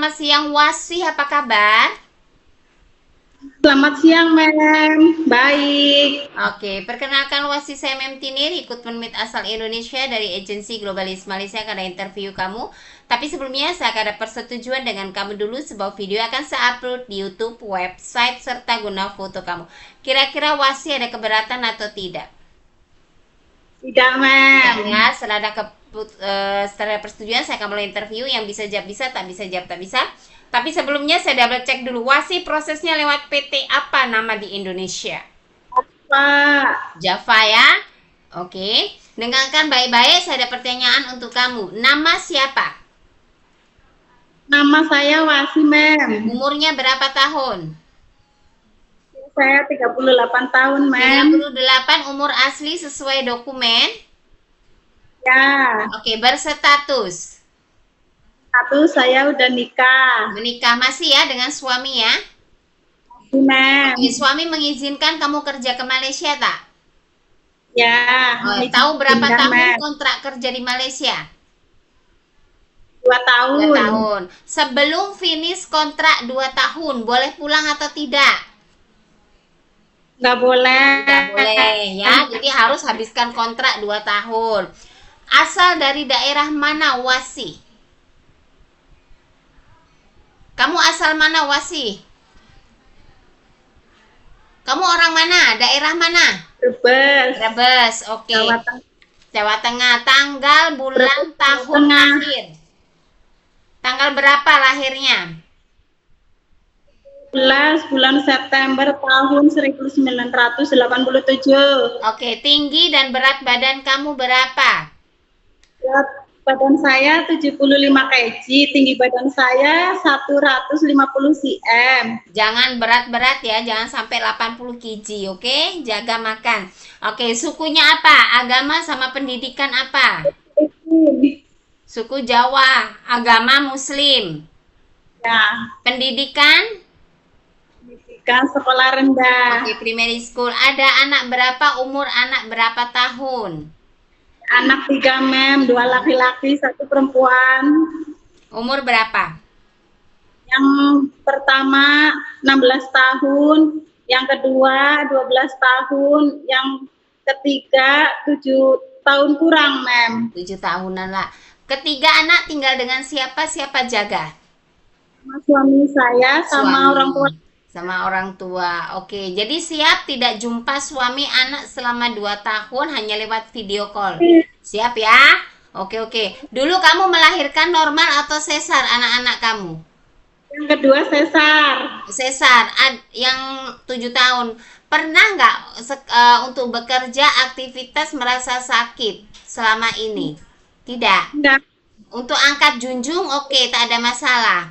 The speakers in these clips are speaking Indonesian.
selamat siang Wasi, apa kabar? Selamat siang, Mem. Baik. Oke, perkenalkan Wasi, saya Mem Tinir, rekrutmen Meet asal Indonesia dari agensi Globalis Malaysia karena interview kamu. Tapi sebelumnya saya akan ada persetujuan dengan kamu dulu, sebuah video akan saya upload di YouTube, website, serta guna foto kamu. Kira-kira Wasi ada keberatan atau tidak? Tidak, Tidak Mem. ya, setelah persetujuan saya akan mulai interview, yang bisa jawab bisa, tak bisa jawab tak bisa. Tapi sebelumnya saya double cek dulu, Wasi prosesnya lewat PT apa nama di Indonesia? Pak, Java ya. Oke. Dengarkan baik-baik, saya ada pertanyaan untuk kamu. Nama siapa? nama saya Wasi, Mem. Umurnya berapa tahun? Saya 38 tahun, Tiga Mem. puluh delapan. Umur asli sesuai dokumen. Ya, Oke, berstatus. satu saya udah nikah. Menikah masih ya dengan suami ya? Wasi, Mem. Oke, suami mengizinkan kamu kerja ke Malaysia tak? Ya, Oh, tahu berapa izinkan, tahun Mem. kontrak kerja di Malaysia? 2 Dua tahun. tahun. Sebelum finish kontrak 2 tahun, boleh pulang atau tidak? Nggak boleh. Tidak boleh ya. Jadi harus habiskan kontrak 2 tahun. Asal dari daerah mana Wasi? Kamu asal mana Wasi? Kamu orang mana? Daerah mana? Brebes. Brebes. Oke. Jawa Tengah. Jawa Tengah. Tanggal, bulan, Brebes, Jawa tahun Tengah. lahir. Tanggal berapa lahirnya? 11 bulan September tahun 1987. Oke, tinggi dan berat badan kamu berapa? Berat badan saya 75 kg, tinggi badan saya 150 cm. Jangan berat-berat ya, jangan sampai 80 kg, oke? Jaga makan. Oke, sukunya apa? Agama sama pendidikan apa? Suku Jawa, agama Muslim. Ya, Pendidikan? pendidikan sekolah rendah. Oke, primary school. Ada anak berapa? Umur anak berapa tahun? Anak 3, Mem, 2 laki-laki, 1 perempuan. Umur berapa? Yang pertama 16 tahun, yang kedua 12 tahun, yang ketiga 7 tahun kurang, Mem. 7 tahunan lah. Ketiga anak tinggal dengan siapa? Siapa jaga? Sama suami saya sama Suami. orang tua. Sama orang tua. Oke, jadi siap tidak jumpa suami anak selama 2 tahun hanya lewat video call. Siap ya? Oke. Dulu kamu melahirkan normal atau sesar anak-anak kamu? Yang kedua sesar. Sesar, yang 7 tahun. Pernah nggak untuk bekerja aktivitas merasa sakit selama ini? Tidak. Enggak. Untuk angkat junjung oke, tak ada masalah.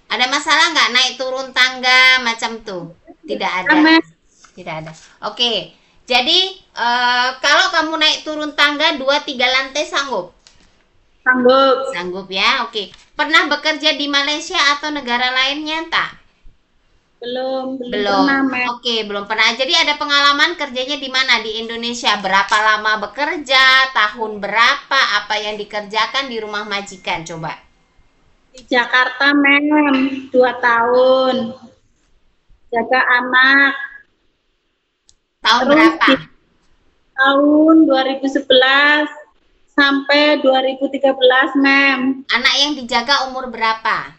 Ada masalah nggak naik turun tangga macam tuh? Tidak ada. Mem. Tidak ada. Oke. Jadi kalau kamu naik turun tangga 2-3 lantai sanggup? Sanggup. Sanggup ya. Oke. Pernah bekerja di Malaysia atau negara lainnya tak? Belum Belum. pernah, Mem. Oke, belum pernah. Jadi ada pengalaman kerjanya di mana? Di Indonesia. Berapa lama bekerja? Tahun berapa? Apa yang dikerjakan di rumah majikan? Coba. Di Jakarta, Mem, 2 tahun. Jaga anak. Tahun Terus berapa? di tahun 2011 sampai 2013, Mem. Anak yang dijaga umur berapa?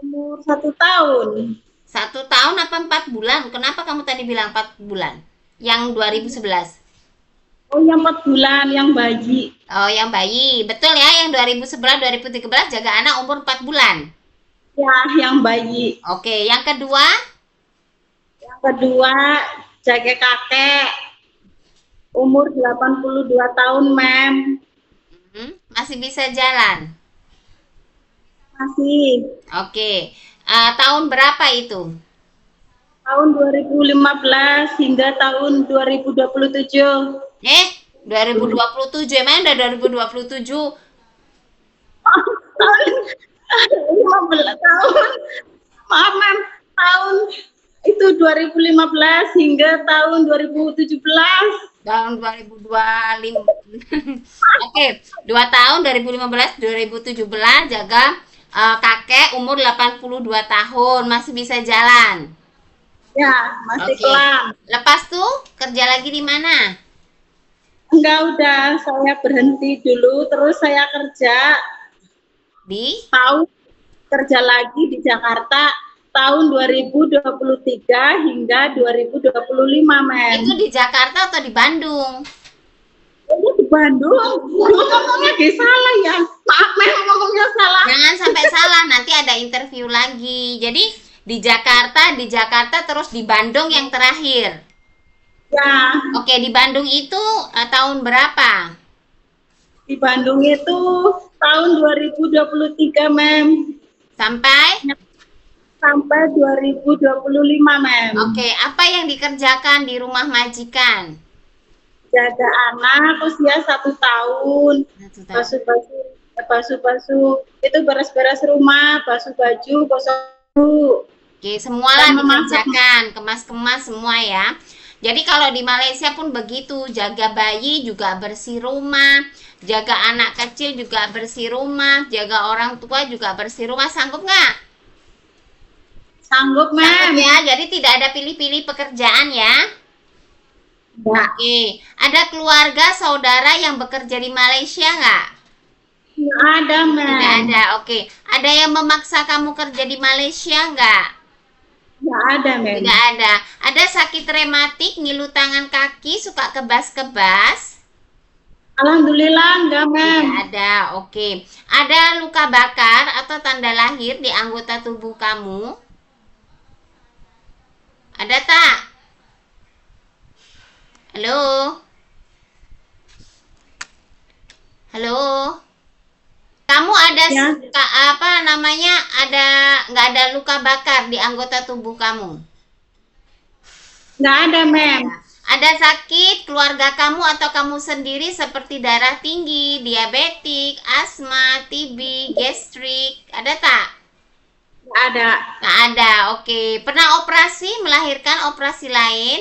Umur 1 tahun. 1 tahun apa 4 bulan? Kenapa kamu tadi bilang 4 bulan? Yang 2011. Oh, yang 4 bulan, yang bayi. Oh, yang bayi. Betul ya, yang 2011, 2013 jaga anak umur 4 bulan. Ya, yang bayi. Oke, yang kedua? Yang kedua, jaga kakek. Umur 82 tahun, Mem. Masih bisa jalan? Masih. Oke. Tahun berapa itu? Tahun 2015 hingga tahun 2027. 2027. Emang udah 2027? Tahun 15 tahun. Maaf, Mem. Tahun itu 2015 hingga tahun 2017. tahun 2025. Oke, 2 tahun 2015 2017 jaga kakek umur 82 tahun masih bisa jalan. Ya, masih Oke. kelam. Lepas tuh kerja lagi di mana? Enggak, udah saya berhenti dulu, terus saya Di kerja lagi di Jakarta tahun 2023 hingga 2025, itu Mem. di Jakarta atau di Bandung? Ini di Bandung. Dulu ngomongnya di salah ya. Maaf, Mem, ngomongnya salah. Jangan sampai salah, nanti ada interview lagi. Jadi di Jakarta terus di Bandung yang terakhir. Ya, Oke, di Bandung itu tahun berapa? di Bandung itu tahun 2023, Mem. Sampai? Sampai 2025, Mem. Oke, apa yang dikerjakan di rumah majikan? Jaga anak usia 1 tahun. Satu tahun. Basuh-basuh. Itu beres-beres rumah, basuh baju, basuh. Oke, semua lah Dan memasak. dikerjakan, kemas-kemas semua ya. Jadi kalau di Malaysia pun begitu, jaga bayi juga bersih rumah, jaga anak kecil juga bersih rumah, jaga orang tua juga bersih rumah. Sanggup nggak? Sanggup, Sanggup Mem. ya, jadi tidak ada pilih-pilih pekerjaan ya. Ya, Oke, ada keluarga, saudara yang bekerja di Malaysia nggak? nggak ada, Mem. Tidak ada, oke. Ada yang memaksa kamu kerja di Malaysia nggak? Nggak ada, Mem. Tidak ada. Ada sakit rematik, ngilu tangan kaki, suka kebas-kebas? Alhamdulillah, enggak, Mem. Tidak ada, oke. Ada luka bakar atau tanda lahir di anggota tubuh kamu? Ada tak? Halo? Halo? Kamu ada Ya. apa namanya? Nggak ada luka bakar di anggota tubuh kamu? Nggak ada, Mem. Ada sakit keluarga kamu atau kamu sendiri seperti darah tinggi, diabetik, asma, TB, gastrik, ada tak? Nggak ada. Nggak ada, oke. Pernah operasi, melahirkan operasi lain?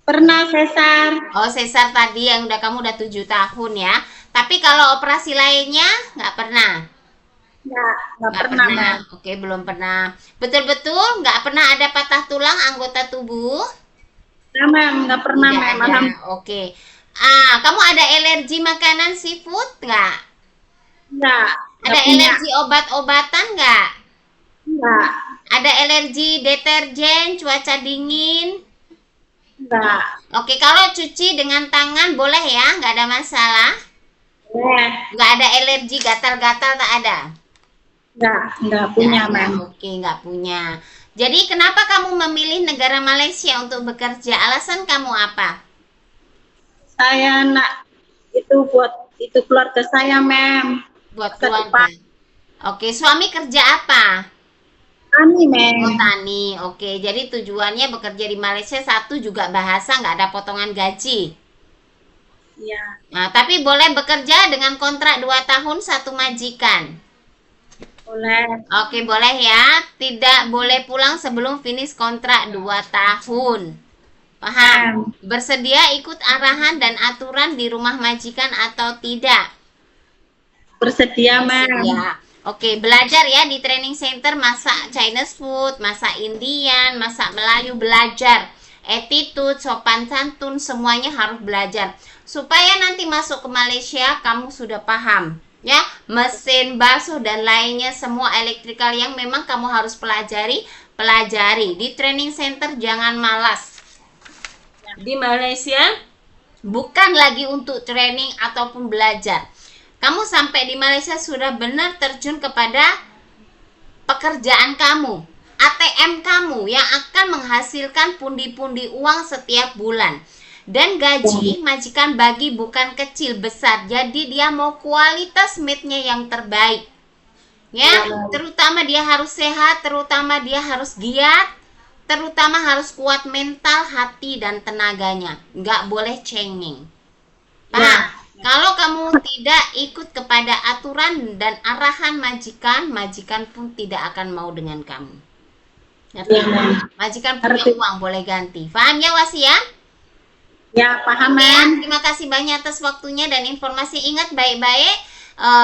Pernah sesar. Oh, sesar tadi yang kamu udah 7 tahun ya. Tapi kalau operasi lainnya nggak pernah? Nggak pernah, Mem. Oke, belum pernah. Betul-betul nggak pernah ada patah tulang anggota tubuh? Nggak, Mem. Nggak pernah, Tidak Mem. ada. Alhamdulillah. Oke. Kamu ada alergi makanan seafood nggak? Nggak Ada punya. alergi obat-obatan nggak? Nggak. Ada alergi deterjen, cuaca dingin? Nggak. Oke, kalau cuci dengan tangan boleh ya, nggak ada masalah. Nggak ada alergi gatal-gatal, tak ada. Nggak punya, Nggak ada. Mem. Oke, nggak punya. Jadi kenapa kamu memilih negara Malaysia untuk bekerja? Alasan kamu apa? Saya itu keluarga saya, Mem. Buat Masa keluarga. depan. Oke, suami kerja apa? Tani, Mem. Oh, tani. Oke, jadi tujuannya bekerja di Malaysia, satu juga bahasa, nggak ada potongan gaji. Iya. Nah, tapi boleh bekerja dengan kontrak 2 tahun satu majikan. Boleh. Oke, boleh ya. Tidak boleh pulang sebelum finish kontrak 2 tahun. Paham? Bersedia ikut arahan dan aturan di rumah majikan atau tidak? Bersedia, Mem. Ya. Oke, belajar ya di training center, masak Chinese food, masak Indian, masak Melayu, belajar. Attitude, sopan santun, semuanya harus belajar. Supaya nanti masuk ke Malaysia, kamu sudah paham. Ya, mesin basuh dan lainnya semua elektrikal yang memang kamu harus pelajari. Di training center jangan malas. Di Malaysia bukan lagi untuk training ataupun belajar. Kamu sampai di Malaysia sudah benar terjun kepada pekerjaan kamu, ATM kamu yang akan menghasilkan pundi-pundi uang setiap bulan. Dan gaji majikan bagi bukan kecil besar, jadi dia mau kualitas meatnya yang terbaik ya, terutama dia harus sehat, terutama dia harus giat, terutama harus kuat mental, hati dan tenaganya, nggak boleh cengeng. Paham? Kalau kamu tidak ikut kepada aturan dan arahan majikan, majikan pun tidak akan mau dengan kamu. Ngerti? Majikan punya uang boleh ganti. Paham ya, Wasi ya? Ya, paham, Oke ya, Men. terima kasih banyak atas waktunya dan informasi. Ingat baik-baik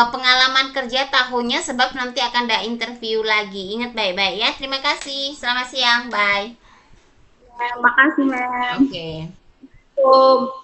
pengalaman kerja tahunnya sebab nanti akan ada interview lagi. Ingat baik-baik ya. Terima kasih. Selamat siang. Bye. Makasih, Men. Oke. Assalamualaikum.